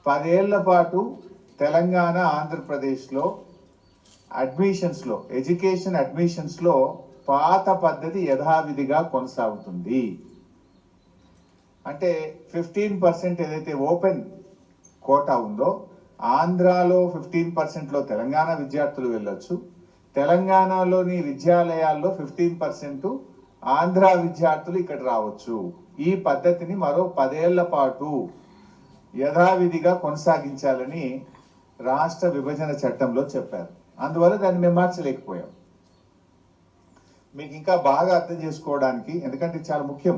10 ఏళ్ల పాటు తెలంగాణ ఆంధ్రప్రదేశ్లో అడ్మిషన్స్లో ఎడ్యుకేషన్ అడ్మిషన్స్లో పాత పద్ధతి యథావిధిగా కొనసాగుతుంది. అంటే 15% ఏదైతే ఓపెన్ కోటా ఉందో ఆంధ్రాలో 15%లో తెలంగాణ విద్యార్థులు వెళ్ళొచ్చు, తెలంగాణలోని విద్యాలయాల్లో 15% ఆంధ్ర విద్యార్థులు ఇక్కడ రావచ్చు. ఈ పద్ధతిని మరో 10 ఏళ్ల పాటు యథావిధిగా కొనసాగించాలని రాష్ట్ర విభజన చట్టంలో చెప్పారు. అందువల్ల దాన్ని మేము మార్చలేకపోయాం. మీకు ఇంకా బాగా అర్థం చేసుకోవడానికి, ఎందుకంటే చాలా ముఖ్యం,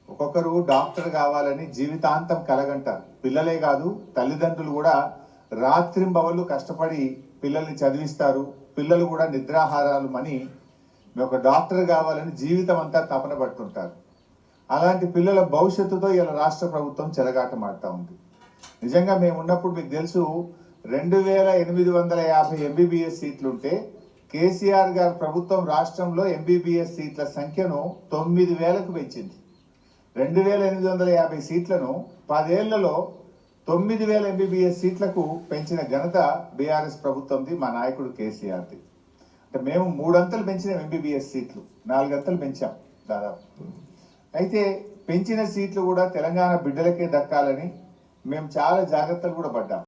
ఒక్కొక్కరు డాక్టర్ కావాలని జీవితాంతం కలగంటారు. పిల్లలే కాదు, తల్లిదండ్రులు కూడా రాత్రింబవళ్ళు కష్టపడి పిల్లల్ని చదివిస్తారు. పిల్లలు కూడా నిద్రాహారాలు మని ఒక డాక్టర్ కావాలని జీవితం అంతా తపన పడుతుంటారు. అలాంటి పిల్లల భవిష్యత్తుతో ఇలా రాష్ట్ర ప్రభుత్వం చెలగాటమాడుతూ ఉంది. నిజంగా మేము ఉన్నప్పుడు మీకు తెలుసు 2850 ఎంబీబీఎస్ సీట్లుంటే కేసీఆర్ గారి ప్రభుత్వం రాష్ట్రంలో ఎంబీబీఎస్ సీట్ల సంఖ్యను 9000కు పెంచింది. 2850 సీట్లను 10 ఏళ్లలో 9000 ఎంబీబీఎస్ సీట్లకు పెంచిన ఘనత బీఆర్ఎస్ ప్రభుత్వంది, మా నాయకుడు కేసీఆర్ది. అంటే మేము 3 అంతలు పెంచిన ఎంబీబీఎస్ సీట్లు 4 అంతలు పెంచాం దాదాపు. అయితే పెంచిన సీట్లు కూడా తెలంగాణ బిడ్డలకే దక్కాలని మేము చాలా జాగ్రత్తలు కూడా పడ్డాం.